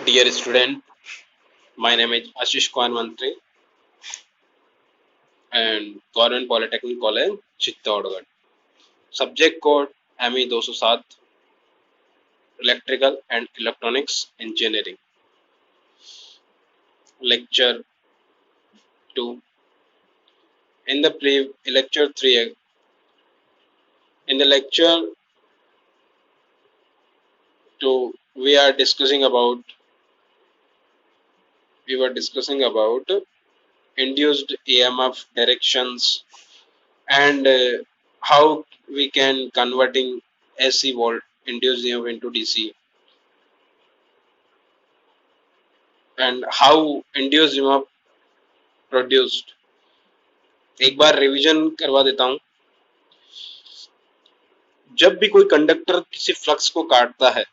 Dear student, my name is Ashish Kumar Mantri and Government Polytechnic College, Chittorgarh. Subject code ME 207, Electrical and Electronics Engineering. Lecture 2. In the lecture 3, in the lecture 2, we were discussing about induced EMF directions and how we can converting AC volt induced EMF into DC and how induced EMF produced. एक बार revision करवा देता हूं. जब भी कोई conductor किसी flux को काटता है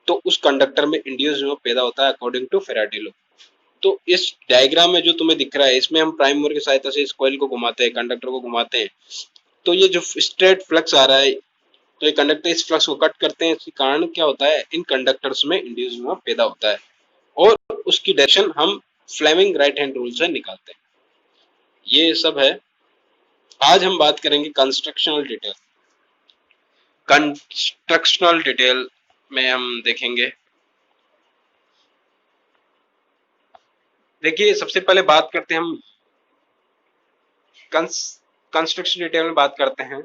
तो उस कंडक्टर में इंड्यूस्ड ईएमएफ पैदा होता है अकॉर्डिंग टू फैराडे लॉ. तो इस डायग्राम में जो तुम्हें दिख रहा है इसमें हम प्राइम मूवर की सहायता से इस कॉइल को घुमाते हैं, कंडक्टर को घुमाते हैं, तो ये जो स्ट्रेट फ्लक्स आ रहा है तो ये कंडक्टर इस फ्लक्स को कट करते हैं. इसके कारण क्या होता है, इन कंडक्टर्स में इंड्यूस्ड ईएमएफ पैदा होता है और उसकी डायरेक्शन हम फ्लेमिंग राइट हैंड रूल से निकालते हैं. ये सब है. आज हम बात करेंगे कंस्ट्रक्शनल डिटेल. कंस्ट्रक्शनल डिटेल में हम देखेंगे. देखिए सबसे पहले बात करते हैं हम कंस्ट्रक्शन डिटेल में बात करते हैं.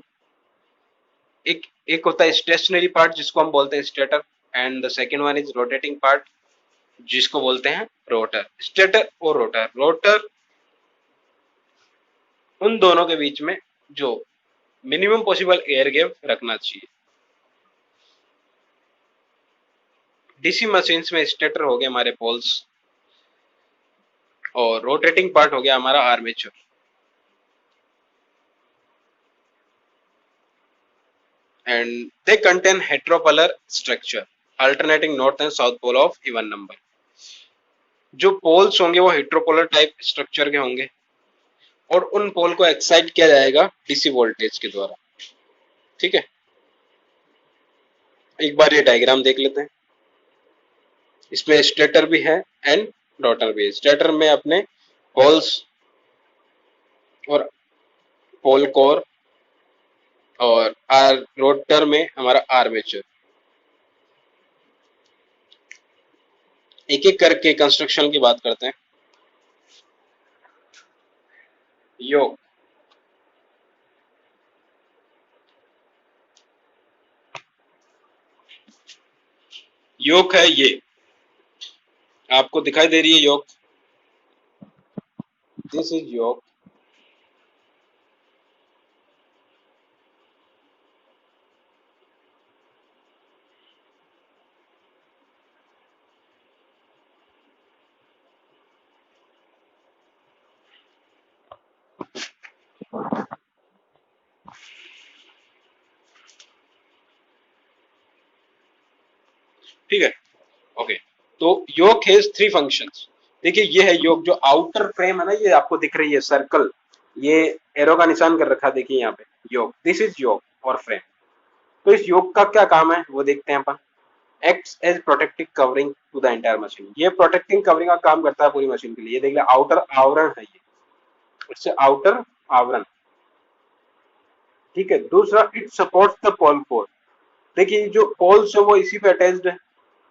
एक होता है स्टेशनरी पार्ट जिसको हम बोलते हैं stator and the second one is rotating part जिसको बोलते हैं रोटर. स्टेटर और रोटर उन दोनों के बीच में जो मिनिमम पॉसिबल एयर गैप रखना चाहिए. डीसी मशीन्स में स्टेटर हो गए हमारे पोल्स और रोटेटिंग पार्ट हो गया हमारा armature. And they contain heteropolar structure alternating north and south pole of even number. जो पोल्स होंगे वो हेट्रोपोलर टाइप स्ट्रक्चर के होंगे और उन पोल को एक्साइट किया जाएगा डीसी वोल्टेज के द्वारा. ठीक है, एक बार ये डायग्राम देख लेते हैं. इसमें स्टेटर भी है एंड रोटर भी है. स्टेटर में अपने पोल्स और पोल कोर और रोटर में हमारा आर्मेचर. एक एक करके कंस्ट्रक्शन की बात करते हैं. योक योक है, ये आपको दिखाई दे रही है योक. दिस इज योक. ठीक है, ओके. तो योक हैज 3 फंक्शंस. देखिए ये है योक. जो आउटर फ्रेम है ना, ये आपको दिख रही है सर्कल, ये एरो का निशान कर रखा. देखिए यहाँ पे योक, दिस इज योक और फ्रेम. तो इस योक का क्या काम है वो देखते हैं अपन. Acts as protective covering to the entire machine. ये प्रोटेक्टिंग कवरिंग का काम करता है पूरी मशीन के लिए. ये देख ले आउटर आवरण है, ये इससे आउटर आवरण. ठीक है. दूसरा, it supports the pole core. देखिए जो पोल्स है वो इसी पे अटैच्ड है.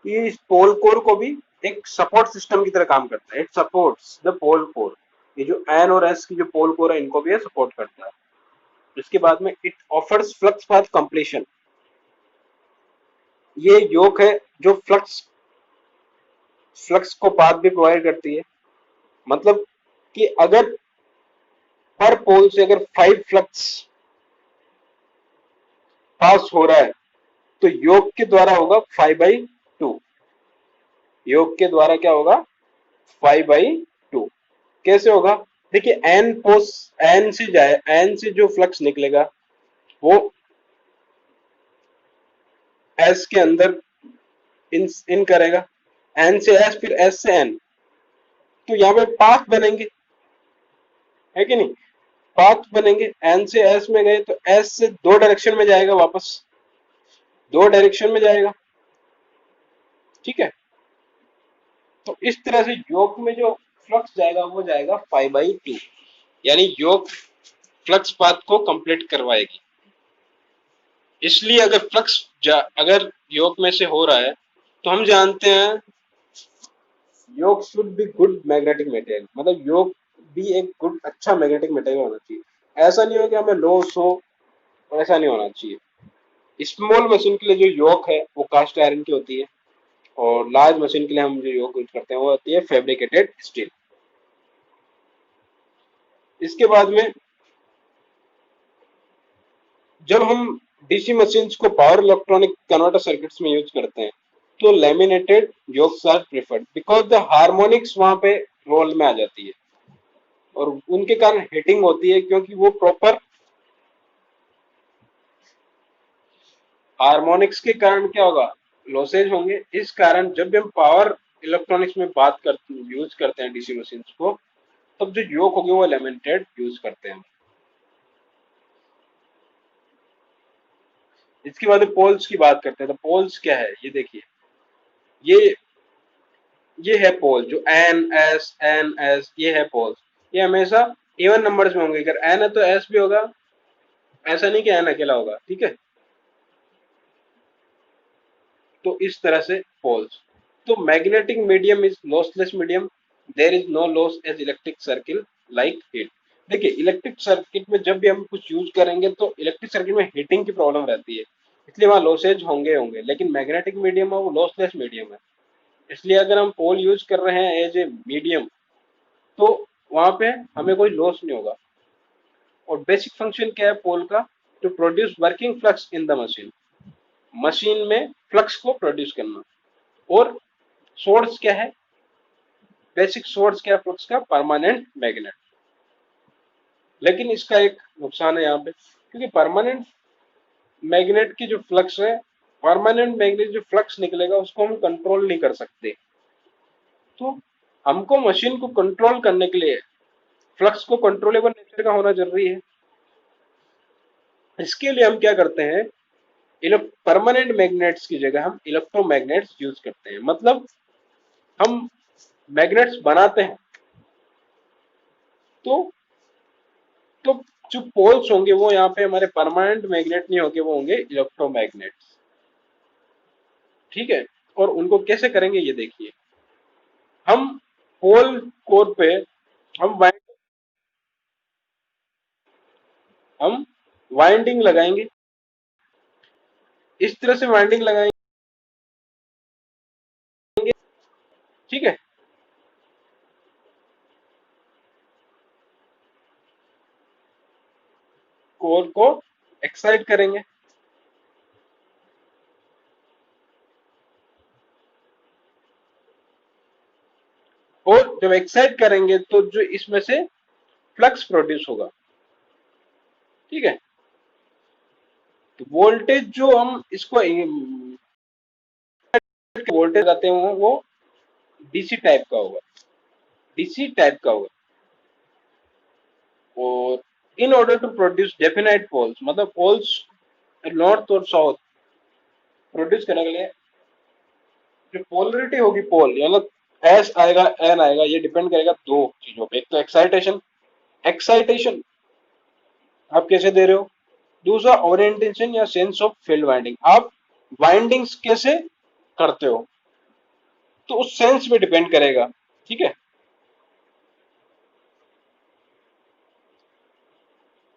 ये इस पोल कोर को भी एक सपोर्ट सिस्टम की तरह काम करता है. It supports the pole core. ये जो एन और एस की जो पोल कोर है इनको भी ये सपोर्ट करता है. इसके बाद में it offers flux path completion. ये योक है जो फ्लक्स को पाथ भी प्रोवाइड करती है. मतलब कि अगर पर पोल से अगर 5 फ्लक्स पास हो रहा है तो योक के द्वारा होगा 5/2. योग के द्वारा क्या होगा 5/2. कैसे होगा, देखिए एन से जो फ्लक्स निकलेगा वो एस के अंदर इन करेगा. एन से एस, फिर एस से एन. तो यहाँ पे पाथ बनेंगे, है कि नहीं. पाथ बनेंगे. एन से एस में गए तो एस से 2 डायरेक्शन में जाएगा, वापस 2 डायरेक्शन में जाएगा. ठीक है. तो इस तरह से योक में जो फ्लक्स जाएगा वो जाएगा 5/2, यानी योक फ्लक्स पाथ को कंप्लीट करवाएगी। इसलिए अगर अगर योक में से हो रहा है तो हम जानते हैं yoke should be good magnetic material, मतलब योक भी एक गुड अच्छा मैग्नेटिक मटेरियल होना चाहिए। ऐसा नहीं हो कि हमें लॉस हो, ऐसा नहीं होना चाहिए। स्मॉल मशीन के लिए जो योक है वो कास्ट आयरन की होती है, और लार्ज मशीन के लिए हम जो योक यूज करते हैं वो होती है फैब्रिकेटेड स्टील। इसके बाद में जब हम डीसी मशीन्स को पावर इलेक्ट्रॉनिक कन्वर्टर सर्किट्स में यूज करते हैं तो laminated yokes are preferred because the harmonics वहां पे रोल में आ जाती है, और उनके कारण हीटिंग होती है क्योंकि वो प्रॉपर हार्मोनिक्स के कारण क्या होगा, लॉसेज होंगे। इस कारण जब भी हम पावर इलेक्ट्रॉनिक्स में बात करते यूज करते हैं डीसी मशीन्स को, तब जो योक होगी वो लैमिनेटेड यूज करते हैं। इसके बाद पोल्स की बात करते हैं। तो पोल्स क्या है ये देखिए, ये ये है पोल जो एन एस ये है पोल्स। ये हमेशा इवन नंबर्स में होंगे, अगर एन है तो एस भी होगा, ऐसा नहीं कि एन अकेला होगा, ठीक है। तो इस तरह से पोल्स। तो magnetic medium is lossless medium, there is no loss as electric circuit like heat. देखिए इलेक्ट्रिक सर्किट में जब भी हम कुछ यूज करेंगे तो इलेक्ट्रिक सर्किट में हीटिंग की प्रॉब्लम रहती है, इसलिए वहां लॉसेज होंगे होंगे, लेकिन मैग्नेटिक मीडियम है वो लॉसलेस मीडियम है। इसलिए अगर हम पोल यूज कर रहे हैं एज ए मीडियम तो वहां पे हमें कोई लॉस नहीं होगा। और बेसिक फंक्शन क्या है पोल का, to produce working flux in the machine, machine में फ्लक्स को प्रोड्यूस करना। और सोर्स क्या है, बेसिक सोर्स क्या है फ्लक्स का, परमानेंट मैग्नेट। लेकिन इसका एक नुकसान है यहाँ पे, क्योंकि परमानेंट मैग्नेट की जो फ्लक्स है, परमानेंट मैग्नेट जो फ्लक्स निकलेगा उसको हम कंट्रोल नहीं कर सकते। तो हमको मशीन को कंट्रोल करने के लिए फ्लक्स को कंट्रोलेबल नेचर का होना जरूरी है। इसके लिए हम क्या करते हैं, परमानेंट मैग्नेट्स की जगह हम इलेक्ट्रोमैग्नेट्स यूज करते हैं। मतलब हम मैग्नेट्स बनाते हैं तो तो जो पोल्स होंगे वो यहाँ पे हमारे परमानेंट मैग्नेट नहीं होंगे, वो होंगे इलेक्ट्रोमैग्नेट्स, ठीक है। और उनको कैसे करेंगे ये देखिए, हम पोल कोर पे हम हम वाइंडिंग लगाएंगे, इस तरह से वाइंडिंग लगाएंगे, ठीक है। कोर को एक्साइट करेंगे, और जब एक्साइट करेंगे तो जो इसमें से फ्लक्स प्रोड्यूस होगा, ठीक है। तो वोल्टेज जो हम इसको वोल्टेज लगाते हैं वो डीसी टाइप का होगा, डीसी टाइप का होगा। और in order to produce definite poles, मतलब पोल्स नॉर्थ और साउथ प्रोड्यूस करने के लिए जो पोलरिटी होगी, पोल मतलब एस आएगा एन आएगा, ये डिपेंड करेगा दो चीजों पे। एक तो एक्साइटेशन, एक्साइटेशन आप कैसे दे रहे हो, दूसरा ओरिएंटेशन या सेंस ऑफ फील्ड वाइंडिंग, आप वाइंडिंग्स कैसे करते हो, तो उस सेंस पे डिपेंड करेगा, ठीक है।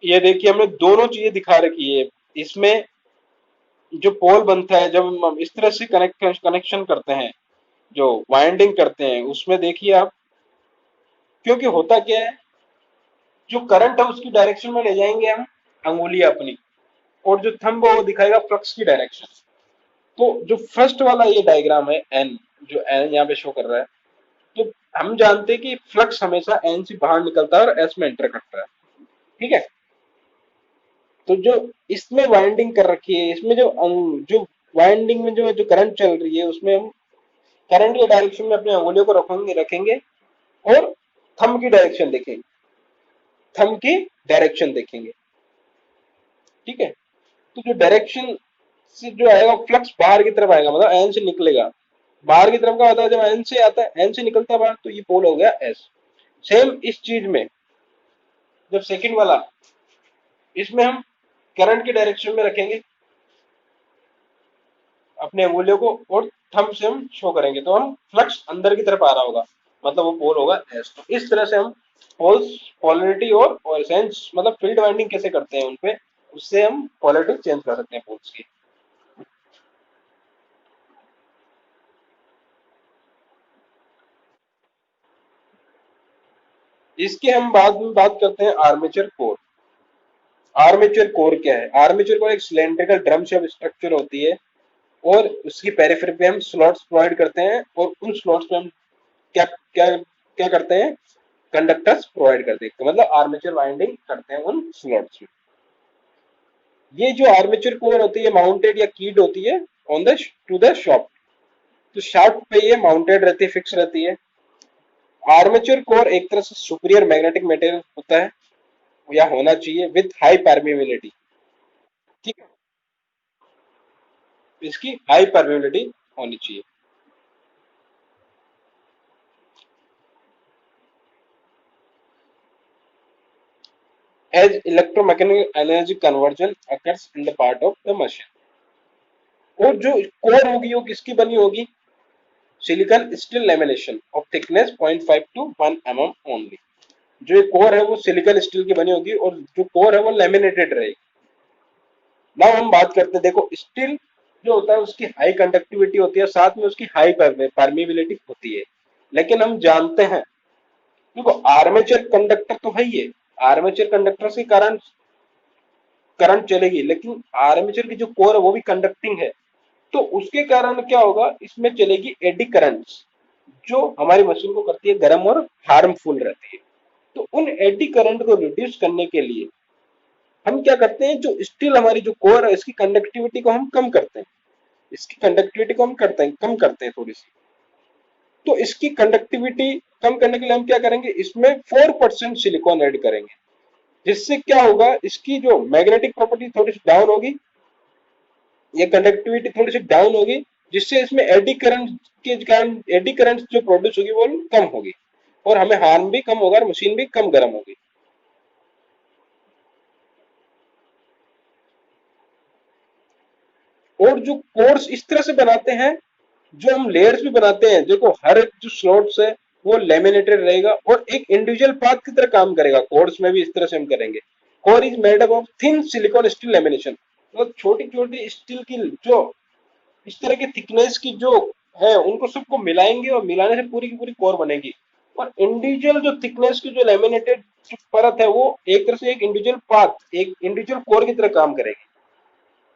ये देखिए हमने दोनों चीजें दिखा रखी है इसमें। जो पोल बनता है जब हम इस तरह से कनेक्शन करते हैं, जो वाइंडिंग करते हैं उसमें देखिए आप, क्योंकि होता क्या है, जो करंट है उसकी डायरेक्शन में ले जाएंगे हम अंगुली अपनी, और जो थंब वो दिखाएगा फ्लक्स की डायरेक्शन। तो जो फर्स्ट वाला ये डायग्राम है एन, जो एन यहाँ पे शो कर रहा है, तो हम जानते हैं कि फ्लक्स हमेशा एन से बाहर निकलता है और एस में एंटर करता है, ठीक है। तो जो इसमें वाइंडिंग कर रखी है, इसमें जो वाइंडिंग में जो करंट चल रही है उसमें हम करंट के डायरेक्शन में अपनी अंगुलियों को रखेंगे और थंब की डायरेक्शन देखेंगे, थंब की डायरेक्शन देखेंगे, ठीक है। तो जो डायरेक्शन से जो आएगा फ्लक्स बाहर की तरफ आएगा, मतलब एन से निकलेगा, बाहर की तरफ का होता है, जब एन से आता है, एन से निकलता है बाहर, तो ये पोल हो गया एस। सेम इस चीज में जब सेकंड वाला, इसमें हम करंट के डायरेक्शन में रखेंगे अपने अंगुलियों को, और थंब से हम शो करेंगे, तो हम फ्लक्स अंदर की तरफ आ रहा होगा, मतलब वो पोल होगा एस। तो इस तरह से हम पोल्स, पोलरिटी और सेंस, मतलब फील्ड वाइंडिंग कैसे करते हैं उनपे, उससे हम पोलरिटी चेंज कर सकते हैं पोल्स की। इसके हम बाद में बात करते हैं आर्मेचर कोर। आर्मेचर कोर क्या है? आर्मेचर कोर एक सिलेंड्रिकल ड्रम शेप स्ट्रक्चर होती है, और उसकी पेरिफेरी पे हम स्लॉट्स प्रोवाइड करते हैं, और उन स्लॉट्स पे हम क्या क्या क्या करते हैं, कंडक्टर्स प्रोवाइड करते हैं, तो मतलब आर्मेचर वाइंडिंग करते हैं उन स्लॉट्स में। ये जो आर्मेचर कोर होती है माउंटेड या कीड होती है on the two the shaft, तो शाफ्ट पे ये माउंटेड रहती है, फिक्स रहती है। आर्मेचर कोर एक तरह से सुपीरियर मैग्नेटिक मटेरियल होता है, या होना चाहिए, विद हाई परमेबिलिटी। ठीक है, इसकी हाई परमेबिलिटी होनी चाहिए। As electromechanical energy conversion occurs in the part of the machine. और जो कोर होगी वो किसकी बनी होगी? Silicon steel lamination of thickness 0.5 to 1 mm only. जो ये कोर है वो सिलिकॉन स्टील की बनी होगी, और जो कोर है वो लैमिनेटेड रहेगी। नाउ हम बात करते हैं, देखो स्टील जो होता है उसकी हाई कंडक्टिविटी होती है, साथ में उसकी हाई परमेबिलिटी होती है। लेकिन हम जानते हैं, देखो आर्मेचर कंडक्टर तो है ही है, आर्मेचर कंडक्टर के कारण करंट चलेगी, लेकिन आर्मेचर की जो कोर है वो भी कंडक्टिंग है, तो उसके कारण क्या होगा, इसमें चलेगी एडी करंट्स, जो हमारी मशीन को करती है गर्म और हार्मफुल रहती है। तो उन एडी करंट को रिड्यूस करने के लिए हम क्या करते हैं, जो स्टील हमारी जो कोर है इसकी कंडक्टिविटी को हम कम करते हैं, इसकी कंडक्टिविटी को हम करते हैं, कम करते हैं थोड़ी सी। तो इसकी कंडक्टिविटी कम करने के लिए हम क्या करेंगे, इसमें 4% सिलिकॉन ऐड करेंगे, जिससे क्या होगा, इसकी जो मैग्नेटिक प्रॉपर्टी थोड़ी सी डाउन होगी, ये कंडक्टिविटी थोड़ी सी डाउन होगी, जिससे इसमें एडी करंट के कारण एडी करंट जो प्रोड्यूस होगी वो कम होगी, और हमें हार्म भी कम होगा और मशीन भी कम गर्म होगी। और जो कोर्स इस तरह से बनाते हैं, जो हम लेयर्स भी बनाते हैं, देखो हर एक जो स्लॉट्स है वो लेमिनेटेड रहेगा और एक इंडिविजुअल पाथ की तरह काम करेगा। कोर्स में भी इस तरह से हम करेंगे। Core is made up of thin silicon steel lamination, मतलब छोटी छोटी स्टील की जो इस तरह की थिकनेस की जो है, उनको सबको मिलाएंगे और मिलाने से पूरी की पूरी कोर बनेगी। और इंडिविजुअल जो थिकनेस की जो लेमिनेटेड परत है, वो एक तरह से एक इंडिविजुअल पाथ, एक इंडिविजुअल कोर की तरह काम करेगी।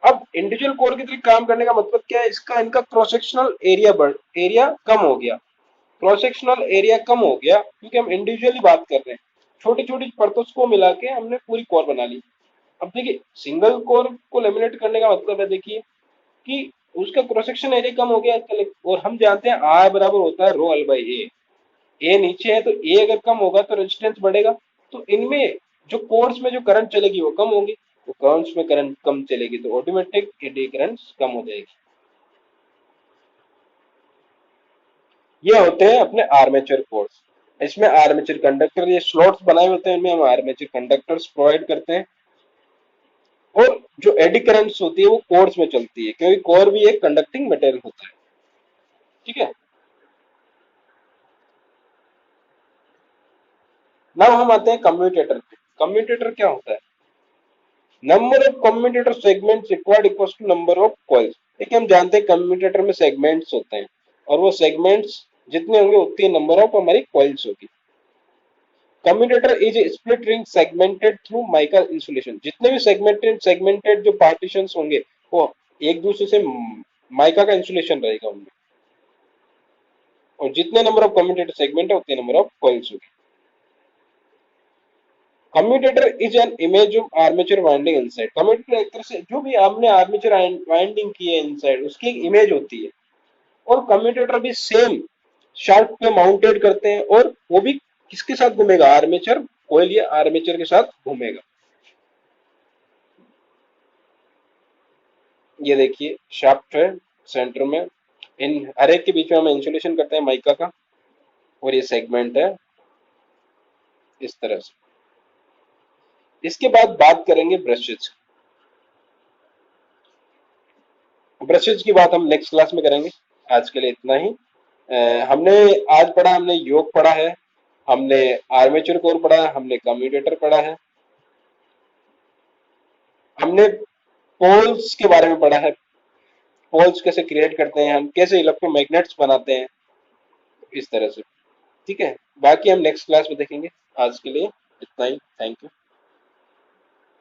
अब इंडिविजुअल कोर की तरह काम करने का मतलब क्या है, इसका इनका क्रॉस सेक्शनल एरिया एरिया कम हो गया। क्रॉस सेक्शनल एरिया कम हो गया क्योंकि हम इंडिविजुअली बात कर रहे हैं, छोटी छोटी परतों को मिला के हमने पूरी कोर बना ली। अब देखिए सिंगल कोर को लेमिनेट करने का मतलब है, देखिए कि उसका क्रॉस सेक्शन एरिया कम हो गया, और हम जानते हैं आर बराबर होता है रो एल बाई ए नीचे है, तो ए अगर कम होगा तो रेजिस्टेंस बढ़ेगा। तो इनमें जो कोर्स में जो करंट चलेगी वो कम होगी, तो करंट्स में करंट कम चलेगी तो ऑटोमेटिक एडी करंट कम हो जाएगी। ये होते हैं अपने आर्मेचर कोर्स। इसमें आर्मेचर कंडक्टर, ये स्लॉट्स बनाए होते हैं, इनमें हम आर्मेचर कंडक्टर्स प्रोवाइड करते हैं। और जो एडी करंट्स होती है वो कोर्स में चलती है, क्योंकि कोर भी एक कंडक्टिंग मटेरियल होता है। ठीक है। नाउ हम आते हैं कम्यूटेटर पे। कम्यूटेटर क्या होता है? Number of commutator segments required equals to number of coils. देखिए हम जानते हैं कम्यूटेटर में सेगमेंट्स होते हैं, और वो सेगमेंट्स जितने होंगे उतनी नंबर ऑफ हमारी कॉइल्स होगी। Commutator is a split ring segmented through mica insulation. जितने भी सेगमेंटेड जो पार्टीशंस होंगे, वो एक दूसरे से माइका का इंसुलेशन रहेगा उनमें, और जितने नंबर ऑफ कम्यूटेटर सेगमेंट है उतने नंबर ऑफ कॉइल्स होगी। Commutator is an image of armature winding inside. Commutator एक तरह से जो भी आपने आर्मेचर वाइंडिंग की है इनसाइड, उसकी एक इमेज होती है। और कम्यूटेटर भी सेम शाफ्ट पे माउंटेड करते हैं, और वो भी किसके साथ घूमेगा, आर्मेचर कोयल या आर्मेचर के साथ घूमेगा। ये देखिए शाफ्ट है सेंटर में, इन हर एक के बीच में हम इंसुलेशन करते हैं माइका का, और ये सेगमेंट है इस तरह से। इसके बाद बात करेंगे ब्रशेज। ब्रशेज की बात हम नेक्स्ट क्लास में करेंगे, आज के लिए इतना ही। हमने आज पढ़ा, हमने योग पढ़ा है, हमने आर्मेचर कोर पढ़ा है, हमने कम्यूटेटर पढ़ा है, हमने पोल्स के बारे में पढ़ा है, पोल्स कैसे क्रिएट करते हैं हम, कैसे इलेक्ट्रोमैग्नेट्स बनाते हैं, इस तरह से। ठीक है, बाकी हम नेक्स्ट क्लास में देखेंगे। आज के लिए इतना ही। Thank you.